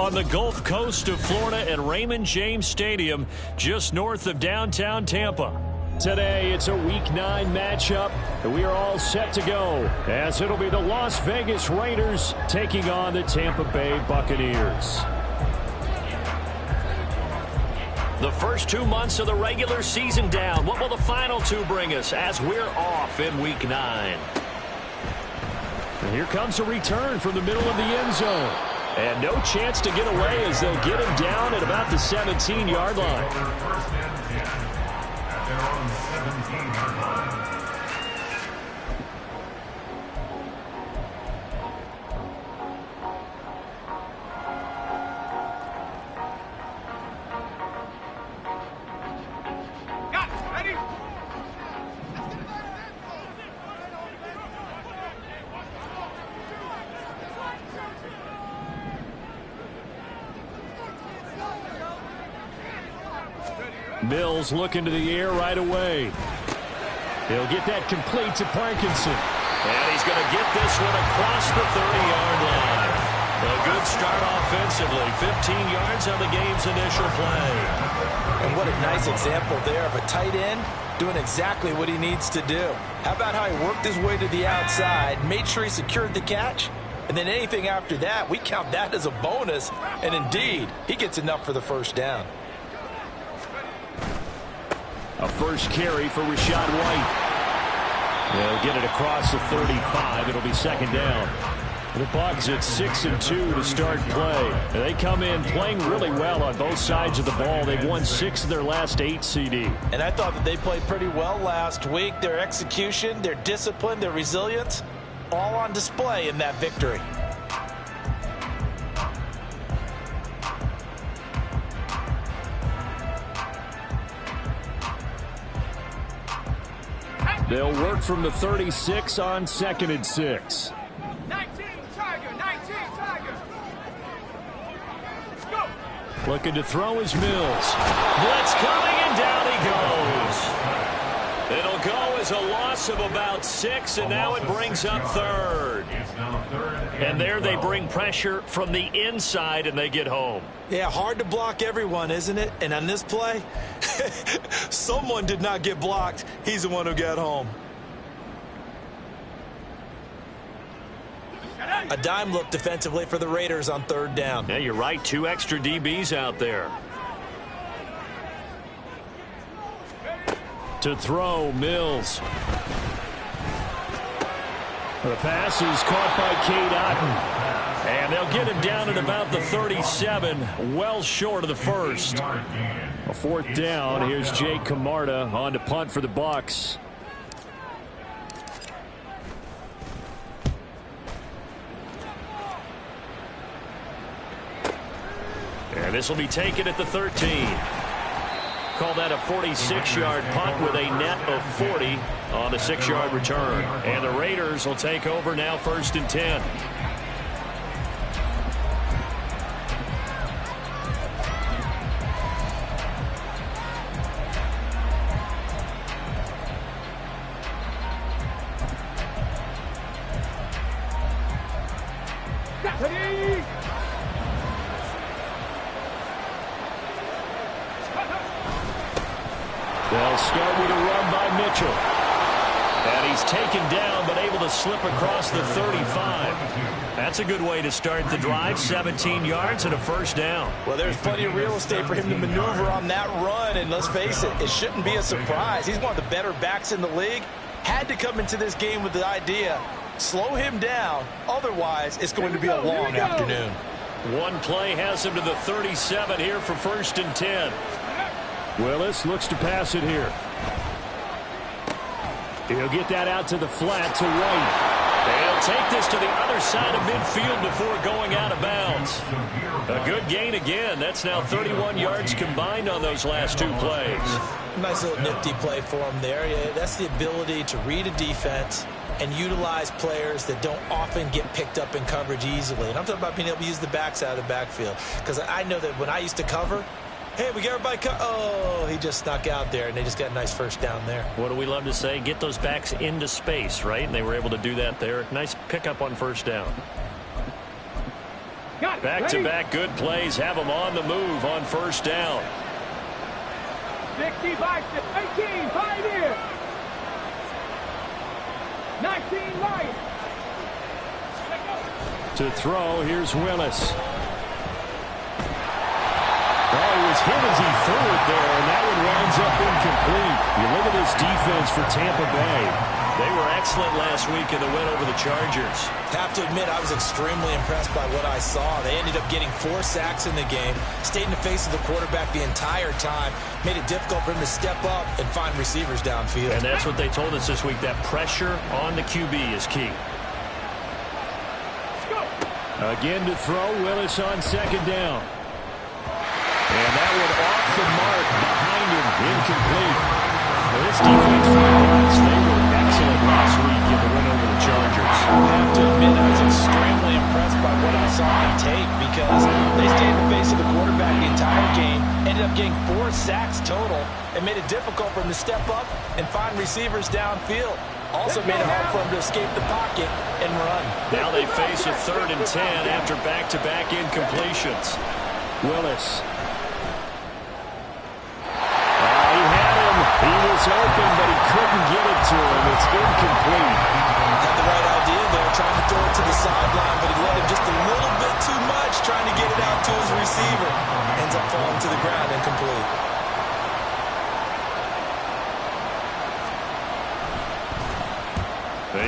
on the Gulf Coast of Florida at Raymond James Stadium, just north of downtown Tampa. Today, it's a Week 9 matchup, and we are all set to go, as it'll be the Las Vegas Raiders taking on the Tampa Bay Buccaneers. The first 2 months of the regular season down. What will the final 2 bring us as we're off in Week 9? And here comes a return from the middle of the end zone. And no chance to get away as they'll get him down at about the 17-yard line. Mills looking to the air right away. He'll get that complete to Parkinson. And he's going to get this one across the 30-yard line. A good start offensively. 15 yards on the game's initial play. And what a nice example there of a tight end doing exactly what he needs to do. How about how he worked his way to the outside, made sure he secured the catch, and then anything after that, we count that as a bonus. And indeed, he gets enough for the first down. A first carry for Rachaad White. They'll get it across the 35. It'll be second down. The Bucs at 6-2 to start play. They come in playing really well on both sides of the ball. They've won 6 of their last 8 CD. And I thought that they played pretty well last week. Their execution, their discipline, their resilience, all on display in that victory. They'll work from the 36 on 2nd and 6. 19 Tiger, 19 Tiger. Let's go. Looking to throw his Mills. Blitz coming, and down he goes. It'll go as a loss of about 6, and now it brings up 3rd. And there they bring pressure from the inside, and they get home. Yeah, hard to block everyone, isn't it? And on this play, someone did not get blocked. He's the one who got home. A dime look defensively for the Raiders on 3rd down. Yeah, you're right. 2 extra DBs out there. To throw, Mills. The pass is caught by Cade Otton. And they'll get him down at about the 37, well short of the first. A 4th down. Here's Jake Camarda on to punt for the Bucs. And this will be taken at the 13. Call that a 46-yard punt with a net of 40 on the 6-yard return. And the Raiders will take over now 1st and 10. They'll start with a run by Mitchell. And he's taken down, but able to slip across the 35. That's a good way to start the drive. 17 yards and a 1st down. Well, there's plenty of real estate for him to maneuver on that run. And let's face it, it shouldn't be a surprise. He's one of the better backs in the league. Had to come into this game with the idea, slow him down. Otherwise, it's going to be a long afternoon. One play has him to the 37 here for 1st and 10. Willis looks to pass it here. He'll get that out to the flat to White. They'll take this to the other side of midfield before going out of bounds. A good gain again. That's now 31 yards combined on those last 2 plays. Nice little nifty play for him there. Yeah, that's the ability to read a defense and utilize players that don't often get picked up in coverage easily. And I'm talking about being able to use the backs out of the backfield. Because I know that when I used to cover, hey, we got everybody oh, he just snuck out there, and they just got a nice 1st down there. What do we love to say? Get those backs into space, right? And they were able to do that there. Nice pickup on 1st down. Got Back-to-back good plays have them on the move on first down. 60 by 18, 5 here. 19 Lions. To throw, here's Willis. Oh, he was hit as he threw it there, and that one winds up incomplete. You look at this defense for Tampa Bay. They were excellent last week in the win over the Chargers. Have to admit, I was extremely impressed by what I saw. They ended up getting 4 sacks in the game, stayed in the face of the quarterback the entire time, made it difficult for him to step up and find receivers downfield. And that's what they told us this week, that pressure on the QB is key. Again to throw, Willis on second down. And that one off the mark behind him, incomplete. Well, this defense for the Bucs, they were excellent last week in the win over the Chargers. I have to admit, I was extremely impressed by what I saw on tape because they stayed in the face of the quarterback the entire game, ended up getting 4 sacks total, and made it difficult for him to step up and find receivers downfield. Also made it hard for him to escape the pocket and run. Now they face a 3rd and 10 after back-to-back incompletions. Willis. He was open, but he couldn't get it to him. It's incomplete. Had the right idea there, trying to throw it to the sideline, but he let him just a little bit too much, trying to get it out to his receiver. Ends up falling to the ground, incomplete.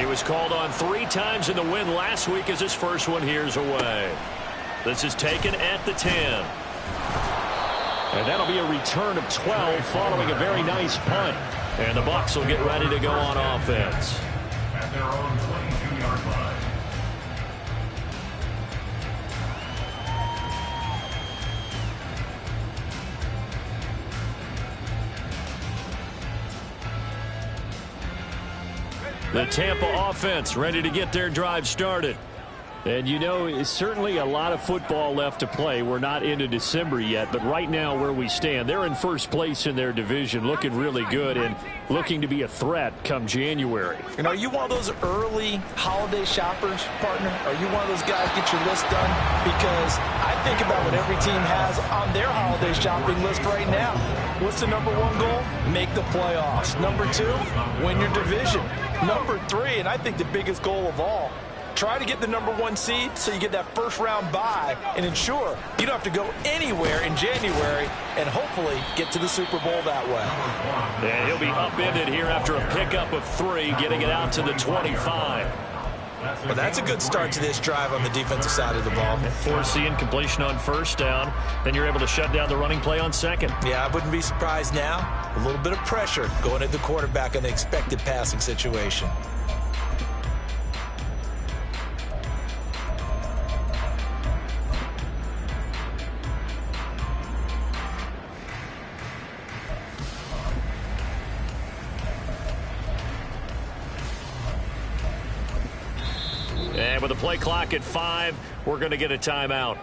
He was called on 3 times in the win last week as his first one here's away. This is taken at the 10. And that'll be a return of 12 following a very nice punt. And the Bucs will get ready to go on offense. At their own 22-yard line. The Tampa offense ready to get their drive started. And you know, it's certainly a lot of football left to play. We're not into December yet, but right now where we stand, they're in first place in their division, looking really good and looking to be a threat come January. And are you one of those early holiday shoppers, partner? Are you one of those guys get your list done? Because I think about what every team has on their holiday shopping list right now. What's the number 1 goal? Make the playoffs. Number 2, win your division. Number 3, and I think the biggest goal of all, try to get the number 1 seed so you get that first round bye and ensure you don't have to go anywhere in January and hopefully get to the Super Bowl that way. And he'll be upended here after a pickup of 3, getting it out to the 25. Well, that's a good start to this drive on the defensive side of the ball. Force the incompletion on first down. Then you're able to shut down the running play on second. Yeah, I wouldn't be surprised now. A little bit of pressure going at the quarterback in the expected passing situation. And with the play clock at 5, we're going to get a timeout.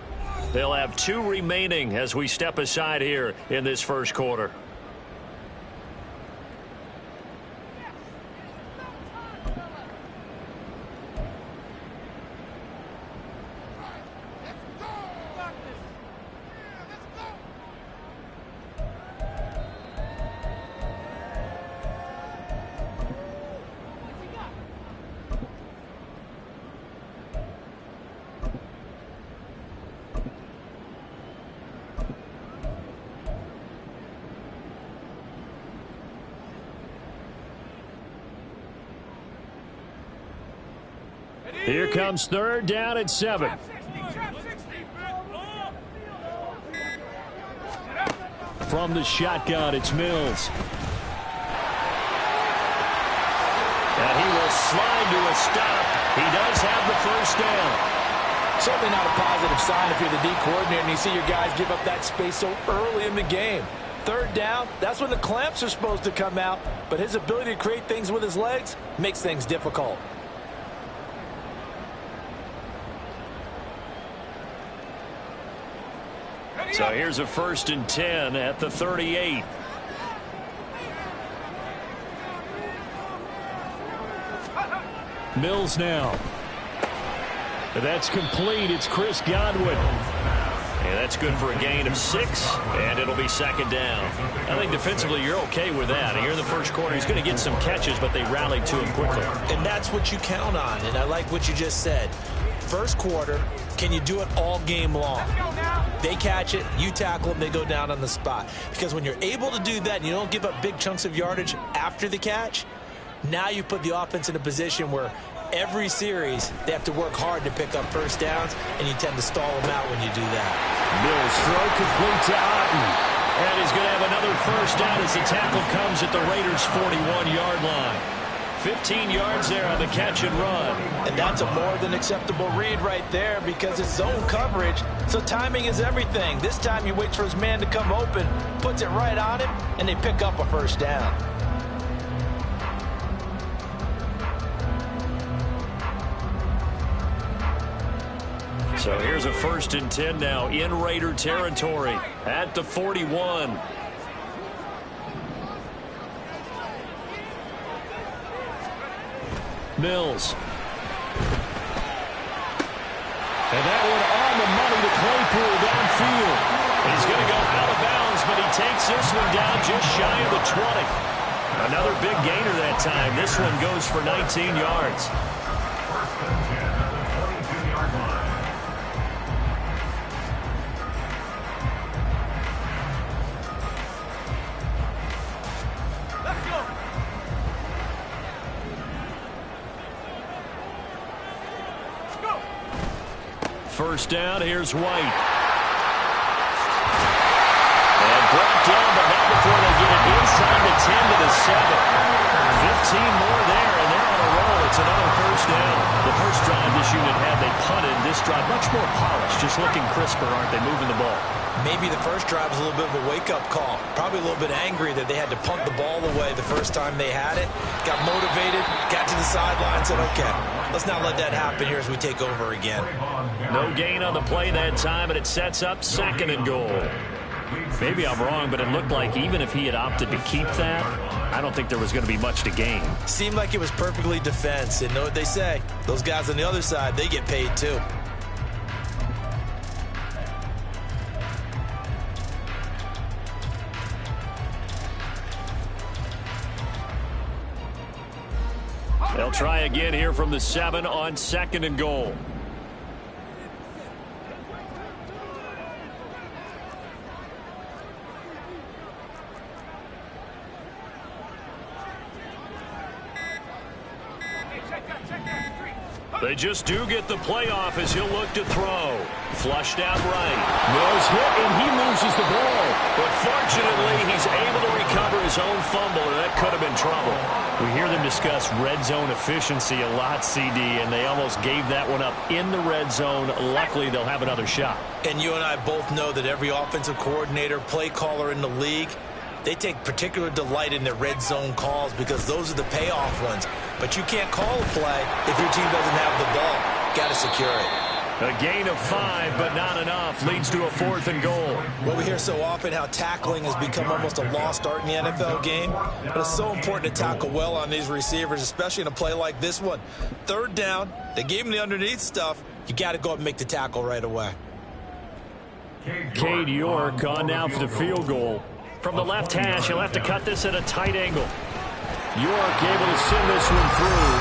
They'll have 2 remaining as we step aside here in this first quarter. Here comes 3rd down and 7. From the shotgun, it's Mills. And he will slide to a stop. He does have the first down. Certainly not a positive sign if you're the D coordinator and you see your guys give up that space so early in the game. 3rd down, that's when the clamps are supposed to come out, but his ability to create things with his legs makes things difficult. So here's a 1st and 10 at the 38. Mills now. That's complete. It's Chris Godwin. And that's good for a gain of 6, and it'll be second down. I think defensively you're okay with that. Here in the first quarter, he's going to get some catches, but they rallied to him quickly. And that's what you count on, and I like what you just said. First quarter, can you do it all game long? They catch it, you tackle them, they go down on the spot. Because when you're able to do that and you don't give up big chunks of yardage after the catch, now you put the offense in a position where every series they have to work hard to pick up first downs, and you tend to stall them out when you do that. Mills throw complete to Otten. And he's going to have another first down as the tackle comes at the Raiders' 41-yard line. 15 yards there on the catch and run. And that's a more than acceptable read right there because it's zone coverage, so timing is everything. This time he waits for his man to come open, puts it right on him, and they pick up a first down. So here's a 1st and 10 now in Raider territory at the 41. Mills. And that one on the money to Claypool downfield. He's going to go out of bounds, but he takes this one down just shy of the 20. Another big gainer that time. This one goes for 19 yards. First down, here's White. And brought down, but not before they get it inside the 10 to the 7. 15 more there, and they're on a roll. It's another first down. The first drive this unit had, they punted. This drive, much more polished, just looking crisper, aren't they, moving the ball? Maybe the first drive was a little bit of a wake-up call. Probably a little bit angry that they had to punt the ball away the first time they had it. Got motivated, got to the sideline, said, okay, let's not let that happen here as we take over again. No gain on the play that time, and it sets up 2nd and goal. Maybe I'm wrong, but it looked like even if he had opted to keep that, I don't think there was going to be much to gain. Seemed like it was perfectly defense. And know what they say? Those guys on the other side, they get paid too. They'll try again here from the 7 on 2nd and goal. They just do get the playoff as he'll look to throw. Flushed out right. Mills hit, and he loses the ball. But fortunately, he's able to recover his own fumble, and that could have been trouble. We hear them discuss red zone efficiency a lot, CD, and they almost gave that one up in the red zone. Luckily, they'll have another shot. And you and I both know that every offensive coordinator, play caller in the league, they take particular delight in their red zone calls because those are the payoff ones. But you can't call a play if your team doesn't have the ball. Got to secure it. A gain of 5, but not enough. Leads to a 4th and goal. Well, we hear so often how tackling has become almost a lost art in the NFL game. But it's so important to tackle well on these receivers, especially in a play like this one. 3rd down, they gave him the underneath stuff. You got to go up and make the tackle right away. Cade York on now for the field goal. From the left hash, he'll have to cut this at a tight angle. York able to send this one through.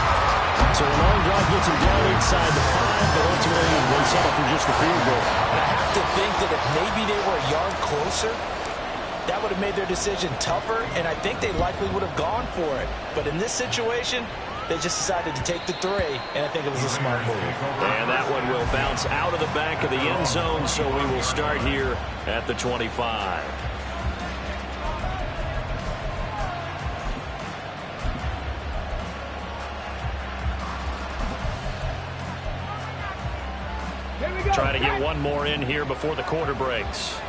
So a long drive gets him down inside the 5, but ultimately they settle for just the field goal. I have to think that if maybe they were a yard closer, that would have made their decision tougher, and I think they likely would have gone for it. But in this situation, they just decided to take the 3, and I think it was a smart move. And that one will bounce out of the back of the end zone, so we will start here at the 25. Try to get one more in here before the quarter breaks.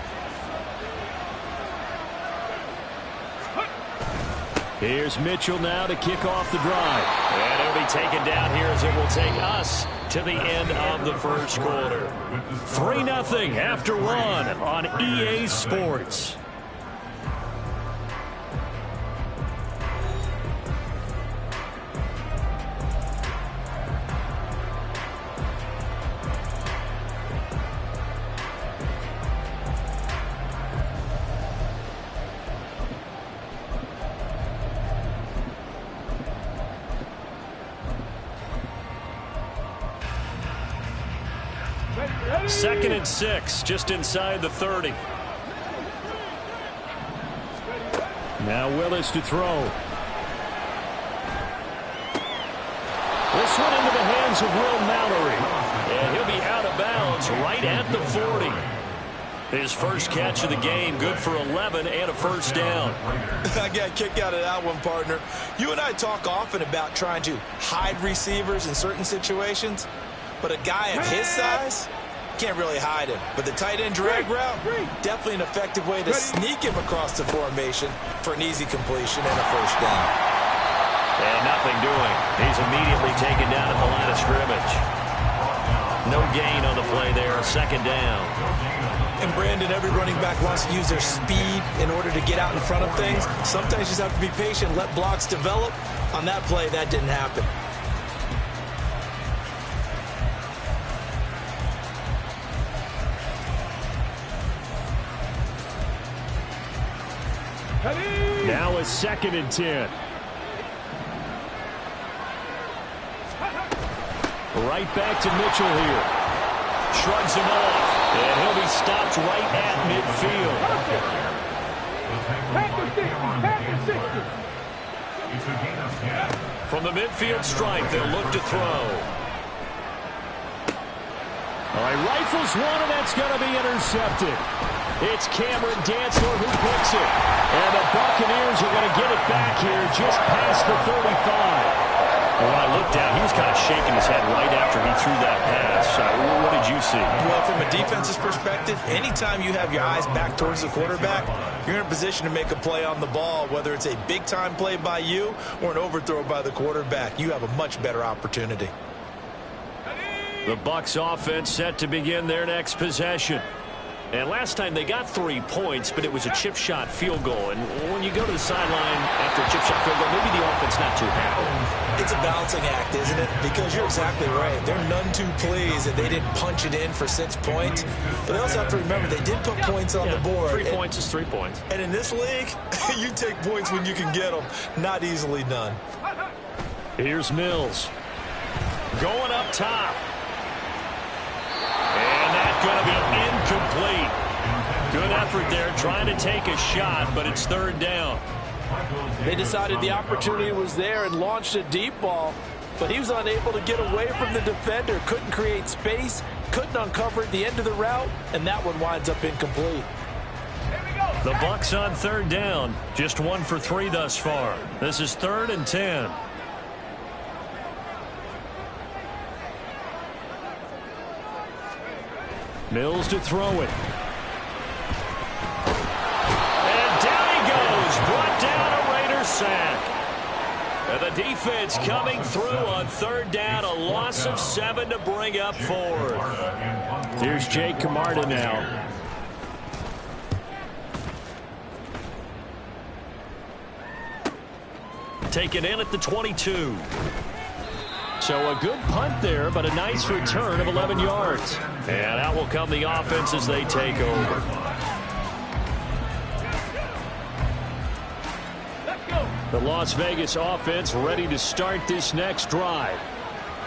Here's Mitchell now to kick off the drive. And it'll be taken down here as it will take us to the end of the first quarter. 3-0 after 1 on EA Sports. 2nd and 6, just inside the 30. Now Willis to throw. This one into the hands of Will Mallory. And he'll be out of bounds right at the 40. His first catch of the game, good for 11 and a first down. I got a kick out of that one, partner. You and I talk often about trying to hide receivers in certain situations, but a guy of his size can't really hide him. But the tight end drag route, definitely an effective way to sneak him across the formation for an easy completion and a first down. And nothing doing. He's immediately taken down at the line of scrimmage. No gain on the play there, 2nd down. And Brandon, every running back wants to use their speed in order to get out in front of things. Sometimes you just have to be patient, let blocks develop. On that play, that didn't happen. Now a 2nd and 10. Right back to Mitchell here. Shrugs him off. And he'll be stopped right at midfield. From the midfield stripe, they'll look to throw. All right, rifles one, and that's going to be intercepted. It's Cameron Dantzler who picks it. And the Buccaneers are going to get it back here just past the 35. When I looked down, he was kind of shaking his head right after he threw that pass. What did you see? Well, from a defense's perspective, anytime you have your eyes back towards the quarterback, you're in a position to make a play on the ball, whether it's a big-time play by you or an overthrow by the quarterback. You have a much better opportunity. The Bucs offense set to begin their next possession. And last time they got 3 points, but it was a chip shot field goal. And when you go to the sideline after a chip shot field goal, maybe the offense not too happy. It's a balancing act, isn't it? Because you're exactly right. They're none too pleased that they didn't punch it in for 6 points. But they also have to remember they did put points on the board. 3 points is 3 points. And in this league, you take points when you can get them. Not easily done. Here's Mills. Going up top. And that's going to be incomplete. Good effort there trying to take a shot, but it's 3rd down. They decided the opportunity was there and launched a deep ball, but he was unable to get away from the defender, couldn't create space, couldn't uncover at the end of the route, and that one winds up incomplete. The Bucs on 3rd down, just 1 for 3 thus far. This is 3rd and 10. Mills to throw it. And down he goes. Brought down a Raider sack. And the defense coming through on 3rd down. A loss of 7 to bring up 4th. Here's Jake Camarda now. Taken in at the 22. So a good punt there, but a nice return of 11 yards. And out will come the offense as they take over. The Las Vegas offense ready to start this next drive.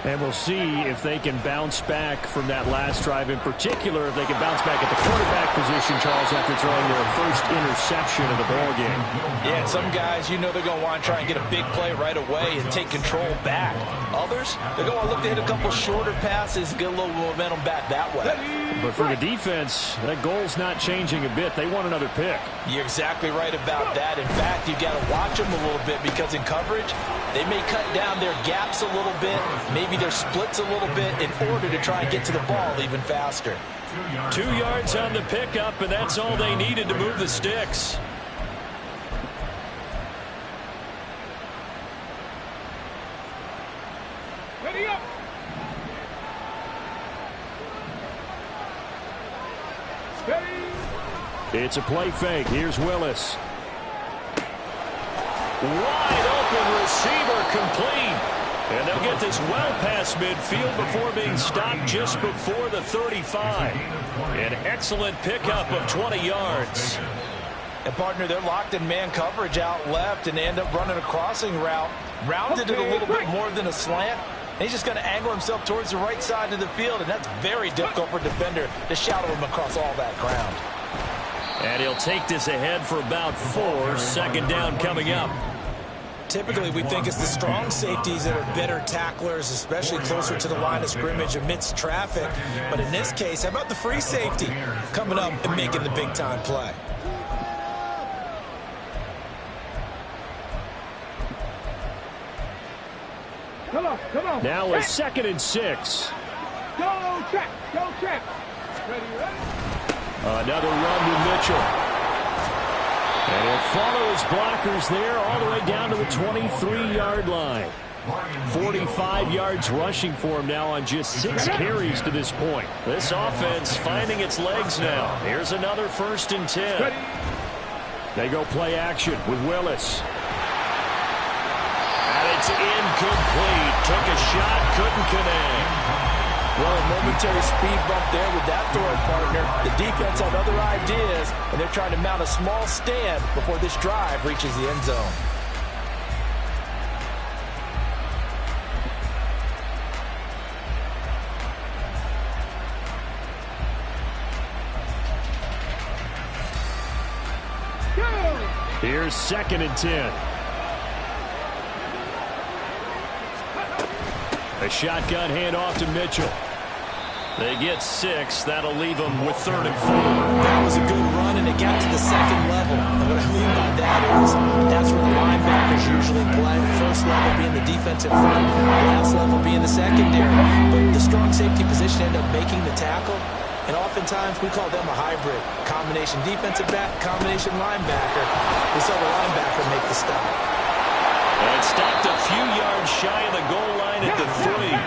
And we'll see if they can bounce back from that last drive, in particular if they can bounce back at the quarterback position, Charles, after throwing their first interception of the ballgame. Yeah, and some guys, you know they're going to want to try and get a big play right away and take control back. Others, they're going to look to hit a couple shorter passes, get a little momentum back that way. But for the defense, that goal's not changing a bit. They want another pick. You're exactly right about that. In fact, you've got to watch them a little bit because in coverage, they may cut down their gaps a little bit, maybe their splits a little bit in order to try and get to the ball even faster. 2 yards on the pickup, and that's all they needed to move the sticks. Ready up. It's a play fake. Here's Willis. Wide open receiver complete. And they'll get this well past midfield before being stopped just before the 35. An excellent pickup of 20 yards. And, partner, they're locked in man coverage out left, and they end up running a crossing route. Rounded it a little bit more than a slant, And he's just going to angle himself towards the right side of the field, and that's very difficult for a defender to shadow him across all that ground. And he'll take this ahead for about 4. Second down coming up. Typically, we think it's the strong safeties that are better tacklers, especially closer to the line of scrimmage amidst traffic. But in this case, how about the free safety coming up and making the big-time play? Come on. Now a 2nd and 6. Go track. Ready. Another run to Mitchell. And he'll follow his blockers there all the way down to the 23-yard line. 45 yards rushing for him now on just 6 carries to this point. This offense finding its legs now. Here's another 1st and 10. They go play action with Willis. And it's incomplete. Took a shot, couldn't connect. Well, a momentary speed bump there with that throwing partner. The defense had other ideas, and they're trying to mount a small stand before this drive reaches the end zone. Here's 2nd and 10. A shotgun handoff to Mitchell. They get 6. That'll leave them with 3rd and 4. That was a good run, and it got to the 2nd level. And what I mean by that is that's where the linebackers usually play. First level being the defensive front, last level being the secondary. But the strong safety position ended up making the tackle. And oftentimes we call them a hybrid. Combination defensive back, combination linebacker. We saw the linebacker make the stop. And stopped a few yards shy of the goal line at the 3.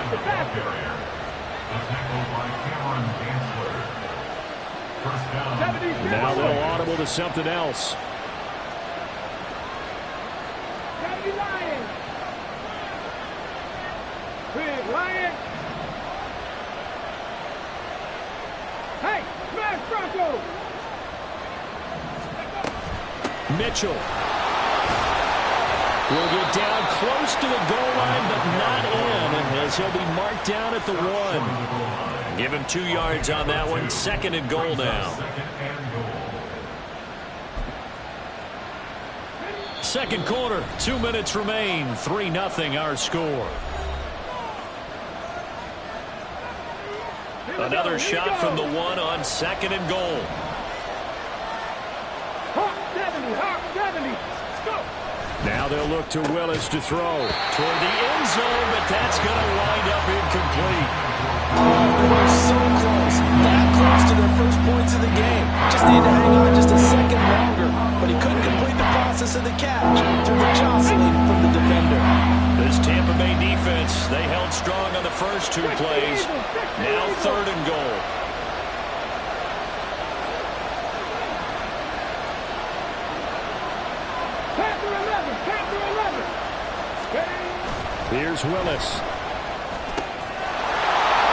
Now they'll audible to something else. Hey, smash Bronco! Mitchell will get down close to the goal line, but not in, as he'll be marked down at the 1. Give him 2 yards on that one. 2nd and goal now. 2nd quarter, 2 minutes remain. 3-0 our score. Another shot from the 1 on 2nd and goal. Hawk 70. Let's go. Now they'll look to Willis to throw toward the end zone, but that's going to wind up incomplete. They were so close, that close to their first points of the game. Just need to hang on just a second longer, but he couldn't complete the process of the catch through the jostling from the defender. This Tampa Bay defense, they held strong on the first 2 plays. Now 3rd and goal. Here's Willis.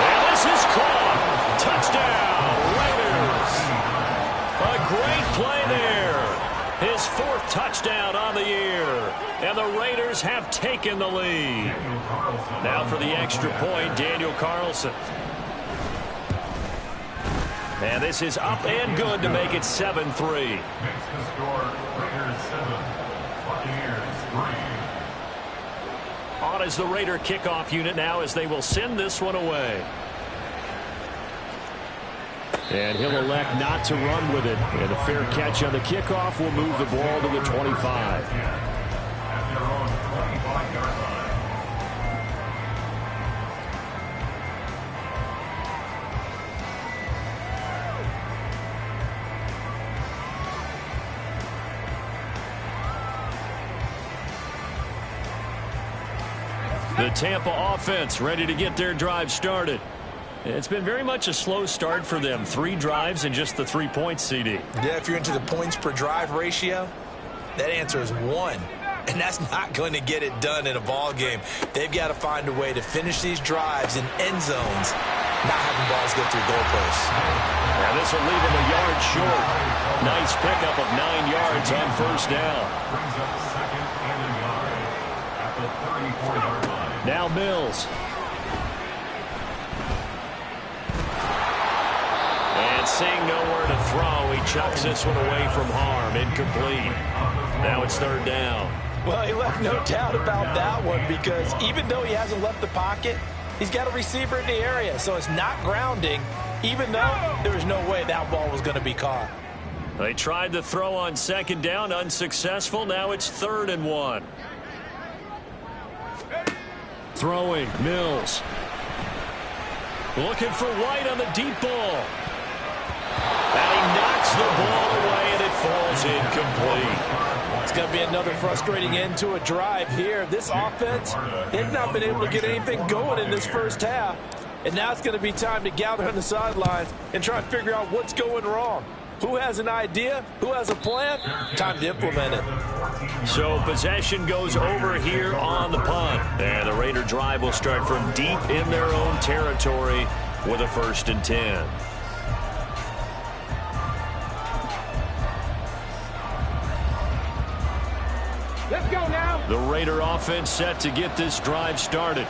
And this is caught. Touchdown, Raiders. A great play there. His 4th touchdown on the year. And the Raiders have taken the lead. Now for the extra point, Daniel Carlson. And this is up and good to make it 7-3. Makes the score Raiders 7, Buccaneers 3. On is the Raider kickoff unit now as they will send this one away. And he'll elect not to run with it. And a fair catch on the kickoff will move the ball to the 25. At their own 25-yard line. The Tampa offense ready to get their drive started. It's been very much a slow start for them. 3 drives and just the 3 points, CD. Yeah, if you're into the points per drive ratio, that answer is 1. And that's not going to get it done in a ball game. They've got to find a way to finish these drives in end zones, not having balls go through goalposts. Now this will leave them a yard short. Nice pickup of 9 yards on first down. Brings up 2nd and a yard at the 34-yard line. Now Mills. seeing nowhere to throw, he chucks this one away from harm. Incomplete. Now it's third down. Well, he left no doubt about that one because even though he hasn't left the pocket, he's got a receiver in the area, so it's not grounding, even though there was no way that ball was going to be caught. They tried to throw on second down, unsuccessful. Now it's 3rd and 1. Throwing, Mills. Looking for White on the deep ball. And he knocks the ball away, and it falls incomplete. It's going to be another frustrating end to a drive here. This offense, they've not been able to get anything going in this first half. And now it's going to be time to gather on the sidelines and try and figure out what's going wrong. Who has an idea? Who has a plan? Time to implement it. So possession goes over here on the punt. And the Raider drive will start from deep in their own territory with a 1st and 10. Let's go now. The Raider offense set to get this drive started.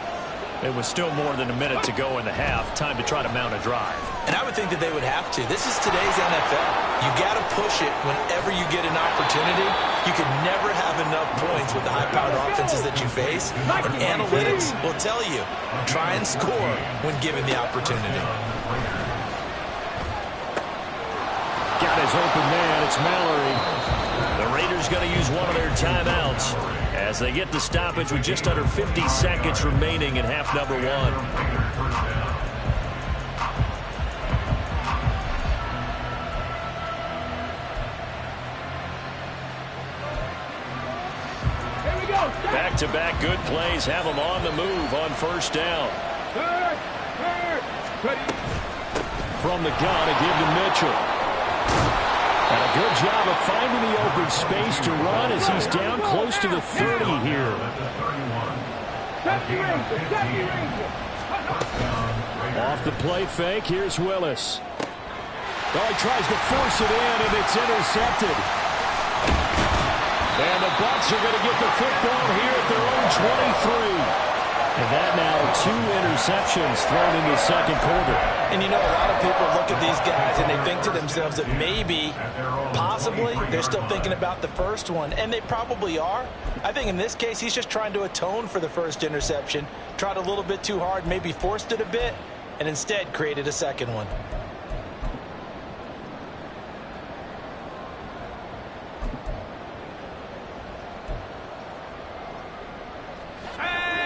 It was still more than a minute to go in the half. Time to try to mount a drive. And I would think that they would have to. This is today's NFL. You got to push it whenever you get an opportunity. You can never have enough points with the high-powered offenses that you face. And analytics will tell you, try and score when given the opportunity. Got his open man. It's Mallory. The Raiders going to use one of their timeouts as they get the stoppage with just under 50 seconds remaining in half number 1. Back-to-back good plays have them on the move on 1st down. From the gun, a give to Mitchell. And a good job of finding the open space to run as he's down close to the 30 here. Off the play fake, here's Willis. Well, he tries to force it in, and it's intercepted. And the Bucs are going to get the football here at their own 23. And that now 2 interceptions thrown in the second quarter. And you know, a lot of people look at these guys and they think to themselves that maybe, possibly, they're still thinking about the first one. And they probably are. I think in this case, he's just trying to atone for the first interception. Tried a little bit too hard, maybe forced it a bit, and instead created a second one.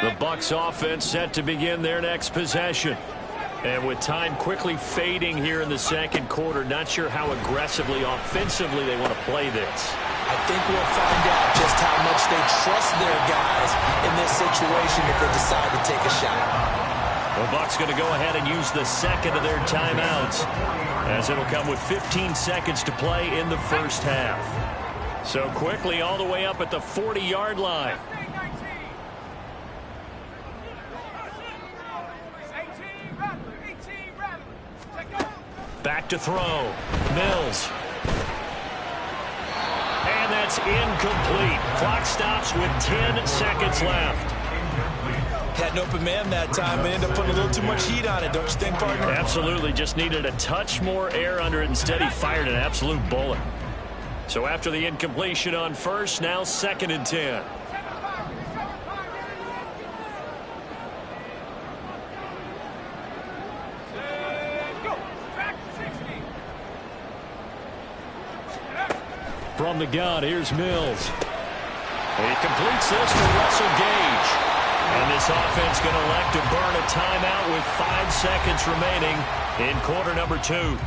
The Bucs offense set to begin their next possession. And with time quickly fading here in the second quarter, not sure how aggressively, offensively they want to play this. I think we'll find out just how much they trust their guys in this situation if they decide to take a shot. The Bucs going to go ahead and use the second of their timeouts, as it'll come with 15 seconds to play in the first half. So quickly all the way up at the 40-yard line. Back to throw. Mills. And that's incomplete. Clock stops with 10 seconds left. Had an open man that time and ended up putting a little too much heat on it, don't you think, partner? Absolutely. Just needed a touch more air under it. Instead, he fired an absolute bullet. So after the incompletion on first, now 2nd and 10. From the gun, here's Mills. He completes this to Russell Gage. And this offense going to elect to burn a timeout with 5 seconds remaining in quarter number 2.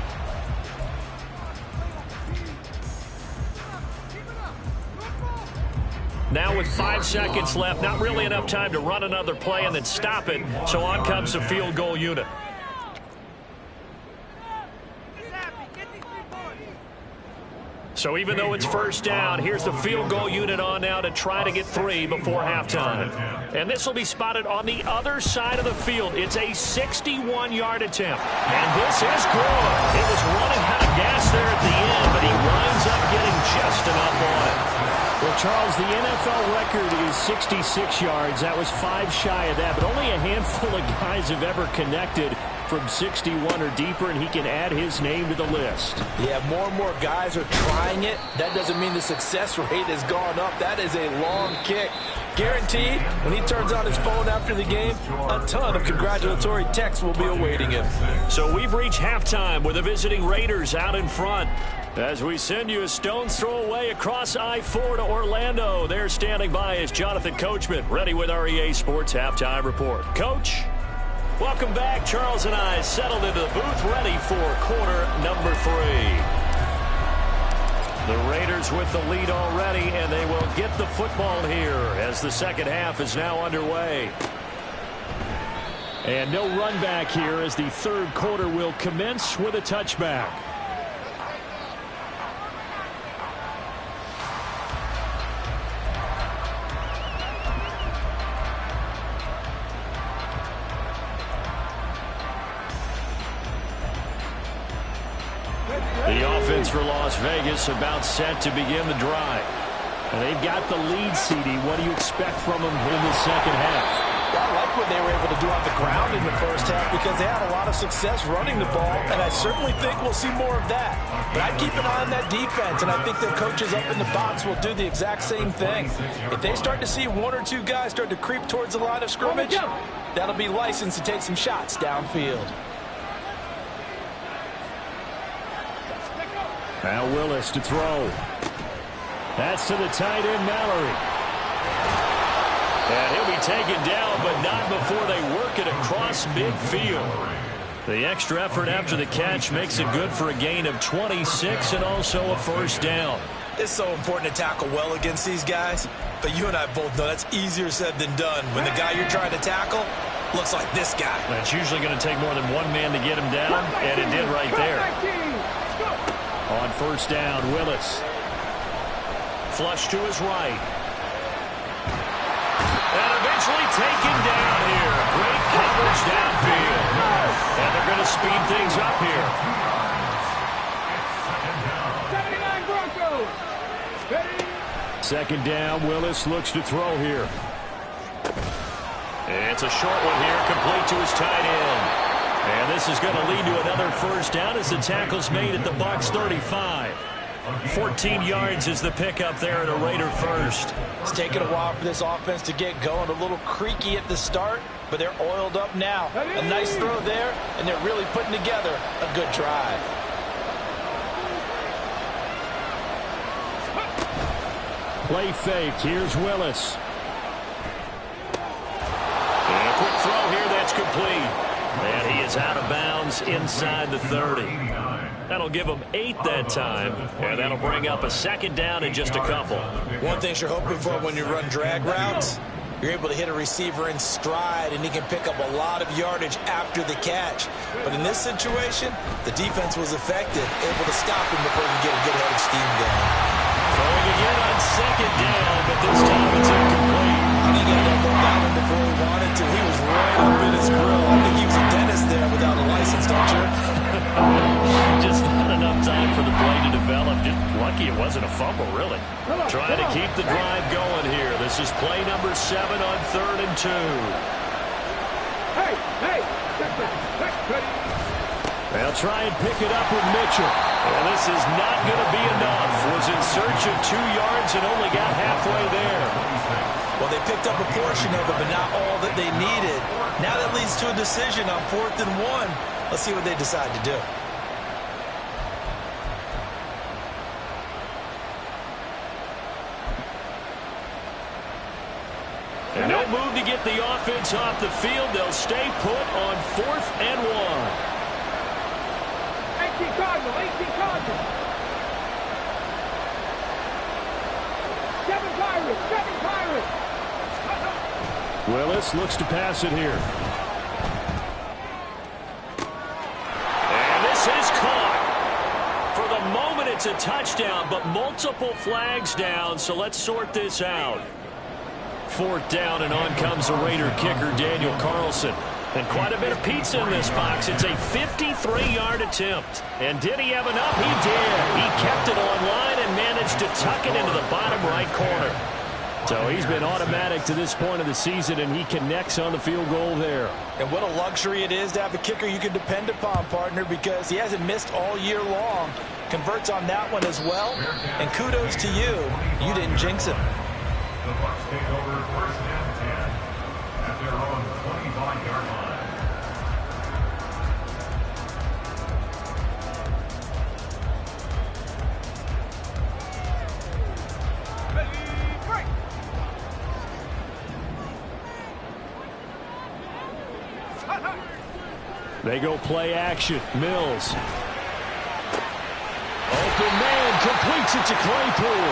Now with 5 seconds left, not really enough time to run another play and then stop it. So on comes the field goal unit. So even though it's first down, here's the field goal unit on now to try to get 3 before halftime. And this will be spotted on the other side of the field. It's a 61-yard attempt. And this is good. It was running out of gas there at the end, but he winds up getting just enough on it. Well, Charles, the NFL record is 66 yards. That was 5 shy of that, but only a handful of guys have ever connected from 61 or deeper, and he can add his name to the list. Yeah, more and more guys are trying it. That doesn't mean the success rate has gone up. That is a long kick. Guaranteed, when he turns on his phone after the game, a ton of congratulatory texts will be awaiting him. So we've reached halftime with the visiting Raiders out in front. As we send you a stone's throw away across I-4 to Orlando. There standing by is Jonathan Coachman, ready with our EA Sports Halftime Report. Coach, welcome back. Charles and I settled into the booth, ready for quarter number 3. The Raiders with the lead already, and they will get the football here as the second half is now underway. And no run back here as the third quarter will commence with a touchback. The offense for Las Vegas about set to begin the drive. And they've got the lead, CD. What do you expect from them in the second half? Well, I like what they were able to do on the ground in the first half because they had a lot of success running the ball, and I certainly think we'll see more of that. But I'd keep an eye on that defense, and I think their coaches up in the box will do the exact same thing. If they start to see one or two guys start to creep towards the line of scrimmage, that'll be licensed to take some shots downfield. Now Willis to throw. That's to the tight end, Mallory. And he'll be taken down, but not before they work it across midfield. The extra effort after the catch makes it good for a gain of 26 and also a first down. It's so important to tackle well against these guys, but you and I both know that's easier said than done when the guy you're trying to tackle looks like this guy. It's usually going to take more than one man to get him down, and it did right there. On first down, Willis. Flush to his right. And eventually taken down here. Great coverage downfield. And they're going to speed things up here. 79 Broncos. Ready? Second down, Willis looks to throw here. It's a short one here, complete to his tight end. And this is going to lead to another first down as the tackle's made at the Bucs 35. 14 yards is the pickup there at a Raider first. It's taken a while for this offense to get going. A little creaky at the start, but they're oiled up now. A nice throw there, and they're really putting together a good drive. Play fake. Here's Willis. And a quick throw here that's complete. And he is out of bounds inside the 30. That'll give him 8 that time, and that'll bring up a second down in just a couple. One thing you're hoping for when you run drag routes, you're able to hit a receiver in stride, and he can pick up a lot of yardage after the catch. But in this situation, the defense was effective, able to stop him before he could get a good head of steam going. Throwing again on second down, but this time it's incomplete. I think he had that ball down before he wanted to. He was right up in his grill. I think he was a dentist there without a license, don't you? Just not enough time for the play to develop. Just lucky it wasn't a fumble, really. Trying to keep the drive going here. This is play number 7 on 3rd and 2. Hey. They'll try and pick it up with Mitchell. And this is not going to be enough. Was in search of 2 yards and only got halfway there. Well, they picked up a portion of it, but not all that they needed. Now that leads to a decision on 4th and 1. Let's see what they decide to do. And no move to get the offense off the field. They'll stay put on 4th and 1. 18 Cardinal. 7 Pirates. Willis looks to pass it here. And this is caught. For the moment, it's a touchdown, but multiple flags down, so let's sort this out. 4th down, and on comes the Raider kicker, Daniel Carlson. And quite a bit of pizza in this box. It's a 53-yard attempt. And did he have enough? He did. He kept it on line and managed to tuck it into the bottom right corner. So he's been automatic to this point of the season, and he connects on the field goal there. And what a luxury it is to have a kicker you can depend upon, partner, because he hasn't missed all year long. Converts on that one as well. And kudos to you. You didn't jinx him. The Bucs take over first and 10 at their own 25-yard line. They go play action. Mills. Open man completes it to Claypool.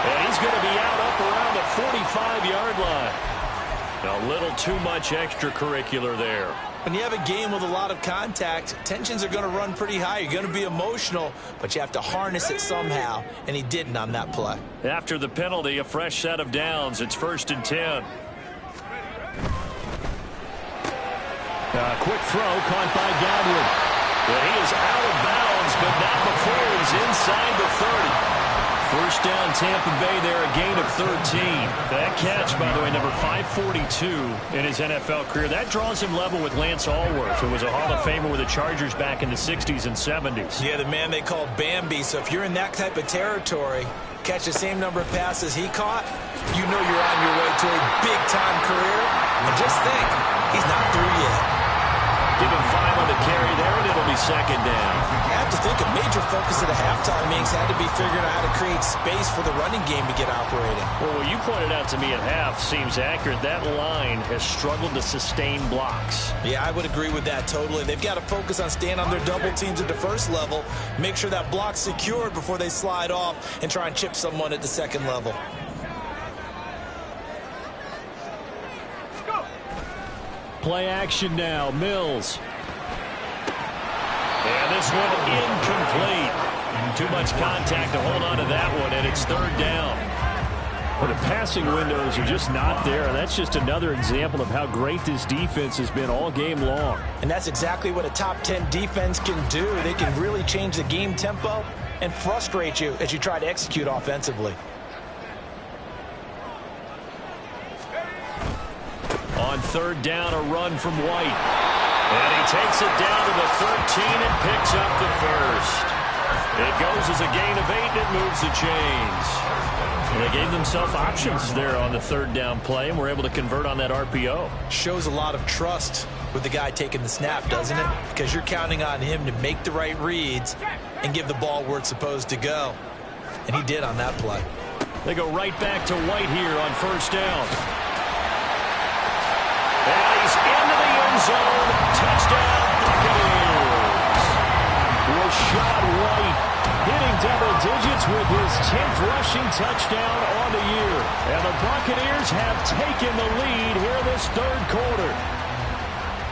And he's going to be out up around the 45-yard line. A little too much extracurricular there. When you have a game with a lot of contact, tensions are going to run pretty high. You're going to be emotional, but you have to harness it somehow, and he didn't on that play. After the penalty, a fresh set of downs. It's 1st and 10. Quick throw caught by Godwin. Well, he is out of bounds, but not before he's inside the 30. First down, Tampa Bay there, a gain of 13. That catch, by the way, number 542 in his NFL career. That draws him level with Lance Allworth, who was a Hall of Famer with the Chargers back in the 60s and 70s. Yeah, the man they called Bambi. So if you're in that type of territory, catch the same number of passes he caught, you know you're on your way to a big-time career. And just think, he's not through yet. Give him 5 on the carry there, and it'll be 2nd down. I have to think a major focus of the halftime meetings had to be figuring out how to create space for the running game to get operating. Well, what you pointed out to me at half seems accurate. That line has struggled to sustain blocks. Yeah, I would agree with that totally. They've got to focus on staying on their double teams at the first level, make sure that block's secured before they slide off and try and chip someone at the second level. Play action now. Mills. And this one incomplete. Too much contact to hold on to that one, and it's 3rd down. But the passing windows are just not there, and that's just another example of how great this defense has been all game long. And that's exactly what a top 10 defense can do. They can really change the game tempo and frustrate you as you try to execute offensively. On 3rd down, a run from White. And he takes it down to the 13 and picks up the first. It goes as a gain of 8, and it moves the chains. And they gave themselves options there on the 3rd down play, and were able to convert on that RPO. Shows a lot of trust with the guy taking the snap, doesn't it? Because you're counting on him to make the right reads and give the ball where it's supposed to go. And he did on that play. They go right back to White here on 1st down. And he's into the end zone. Touchdown, Buccaneers. Rashad White hitting double digits with his 10th rushing touchdown on the year. And the Buccaneers have taken the lead here in this 3rd quarter.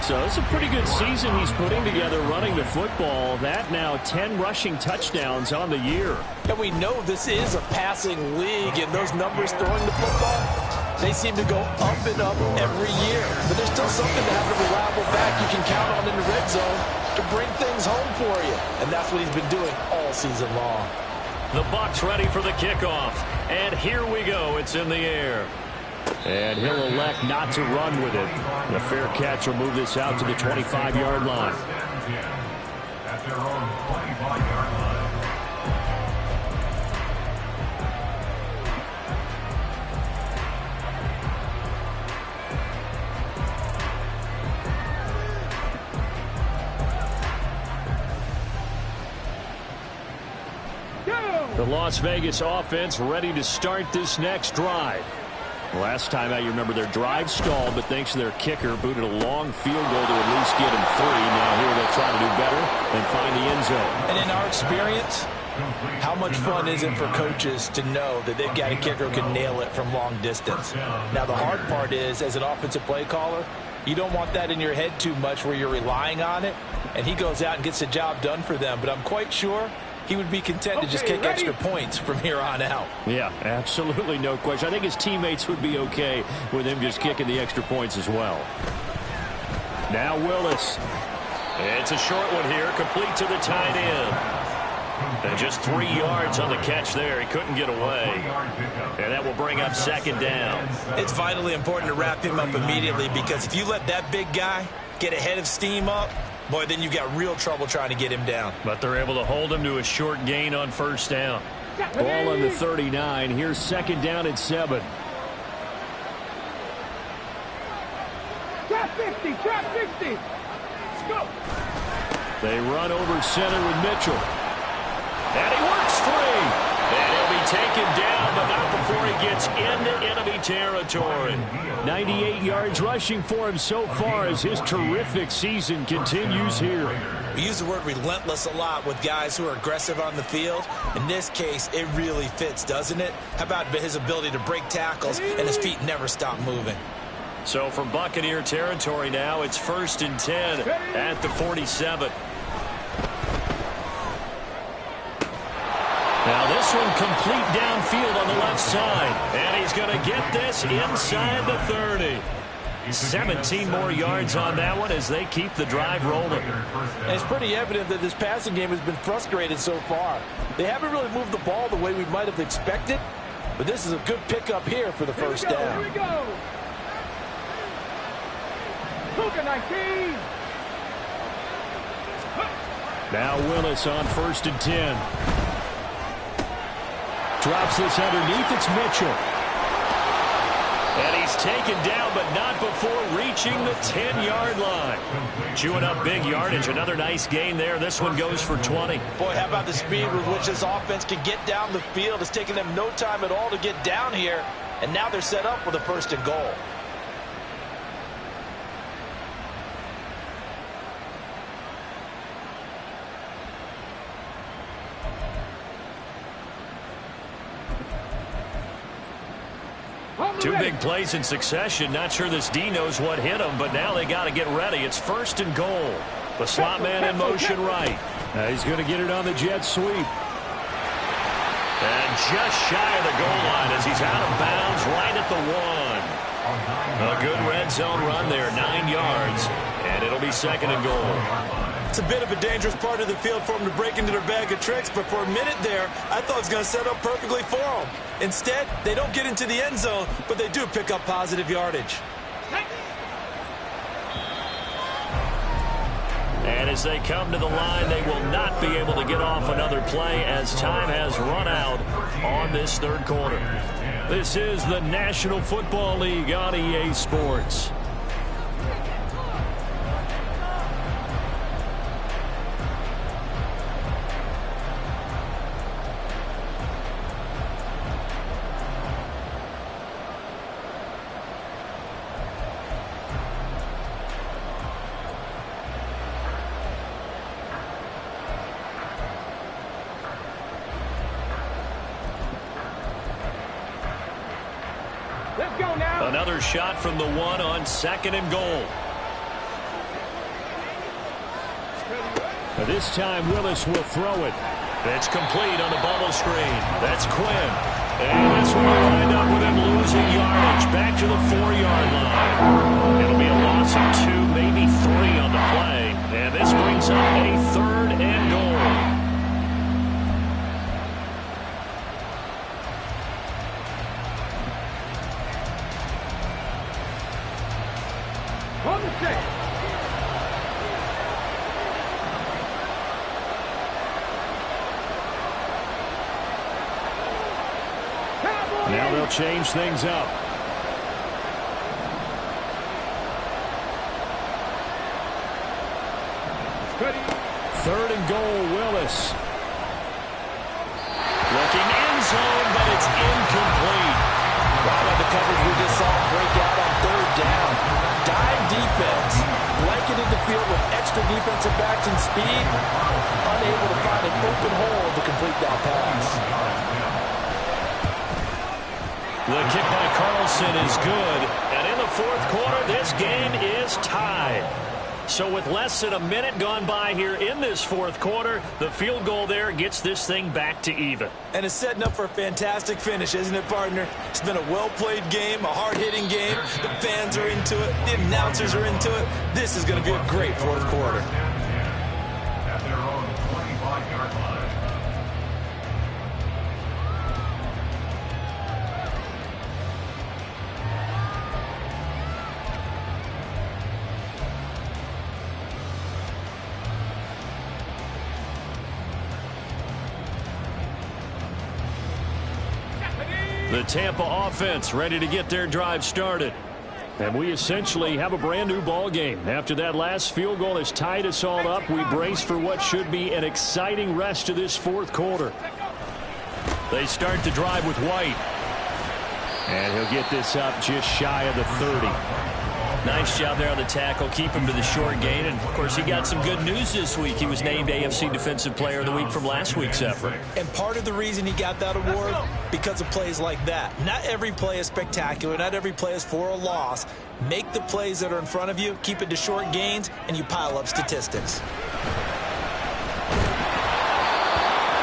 So it's a pretty good season he's putting together running the football. That now 10 rushing touchdowns on the year. And we know this is a passing league, and those numbers throwing the football, they seem to go up and up every year. But there's still something to have a reliable back you can count on in the red zone to bring things home for you. And that's what he's been doing all season long. The Bucs ready for the kickoff. And here we go. It's in the air. And he'll elect not to run with it. The fair catch will move this out to the 25-yard line. At their own 25-yard line. The Las Vegas offense ready to start this next drive. Last time out, you remember their drive stalled, but thanks to their kicker, booted a long field goal to at least get him 3. Now here they'll try to do better and find the end zone. And in our experience, how much fun is it for coaches to know that they've got a kicker who can nail it from long distance? Now the hard part is, as an offensive play caller, you don't want that in your head too much where you're relying on it, and he goes out and gets the job done for them. But I'm quite sure he would be content to just kick extra points from here on out. Yeah, absolutely no question. I think his teammates would be okay with him just kicking the extra points as well. Now Willis. It's a short one here, complete to the tight end. And just 3 yards on the catch there. He couldn't get away. And that will bring up second down. It's vitally important to wrap him up immediately, because if you let that big guy get ahead of steam up, boy, then you've got real trouble trying to get him down. But they're able to hold him to a short gain on first down. Ball on the 39. Here's second down at 7. Trap 50, trap 50. Let's go. They run over center with Mitchell. And he works free. And he'll be taken down, but not before he gets into enemy territory. 98 yards rushing for him so far as his terrific season continues here. We use the word relentless a lot with guys who are aggressive on the field. In this case, it really fits, doesn't it? How about his ability to break tackles and his feet never stop moving? So from Buccaneer territory now, it's 1st and 10 at the 47. Now this one complete downfield on the left side. And he's going to get this inside the 30. 17 more yards on that one as they keep the drive rolling. And it's pretty evident that this passing game has been frustrated so far. They haven't really moved the ball the way we might have expected, but this is a good pickup here for the first down. Here we go. Cougar 19. Now Willis on 1st and 10. Drops this underneath. It's Mitchell. And he's taken down, but not before reaching the 10-yard line. Chewing up big yardage. Another nice gain there. This one goes for 20. Boy, how about the speed with which this offense can get down the field? It's taken them no time at all to get down here. And now they're set up with a 1st and goal. Two big plays in succession. Not sure this D knows what hit him, but now they got to get ready. It's 1st and goal. The slot man in motion right. He's going to get it on the jet sweep. And just shy of the goal line as he's out of bounds right at the 1. A good red zone run there, 9 yards. And it'll be 2nd and goal. It's a bit of a dangerous part of the field for them to break into their bag of tricks, but for a minute there, I thought it was going to set up perfectly for them. Instead, they don't get into the end zone, but they do pick up positive yardage. And as they come to the line, they will not be able to get off another play as time has run out on this 3rd quarter. This is the National Football League on EA Sports. Let's go now. Another shot from the 1 on 2nd and goal. This time Willis will throw it. It's complete on the bubble screen. That's Quinn. And this one will wind up with him losing yardage back to the 4-yard line. It'll be a loss of 2, maybe 3 on the play. And this brings up a 3rd and goal. On the 6. Now they'll change things up. Ready. 3rd and goal, Willis. Looking end zone, but it's incomplete. Wow, the coverage we just saw break out on 3rd down. Dive defense. Blanketed the field with extra defensive backs and speed. Unable to find an open hole to complete that pass. The kick by Carlson is good. And in the 4th quarter, this game is tied. So with less than a minute gone by here in this 4th quarter, the field goal there gets this thing back to even. And it's setting up for a fantastic finish, isn't it, partner? It's been a well-played game, a hard-hitting game. The fans are into it. The announcers are into it. This is going to be a great 4th quarter. At their own 25-yard line. The Tampa offense ready to get their drive started. And we essentially have a brand new ball game. After that last field goal has tied us all up, we brace for what should be an exciting rest of this fourth quarter. They start the drive with White. And he'll get this up just shy of the 30. Nice job there on the tackle. Keep him to the short gain. And, of course, he got some good news this week. He was named AFC Defensive Player of the Week from last week's effort. And part of the reason he got that award, because of plays like that. Not every play is spectacular. Not every play is for a loss. Make the plays that are in front of you, keep it to short gains, and you pile up statistics.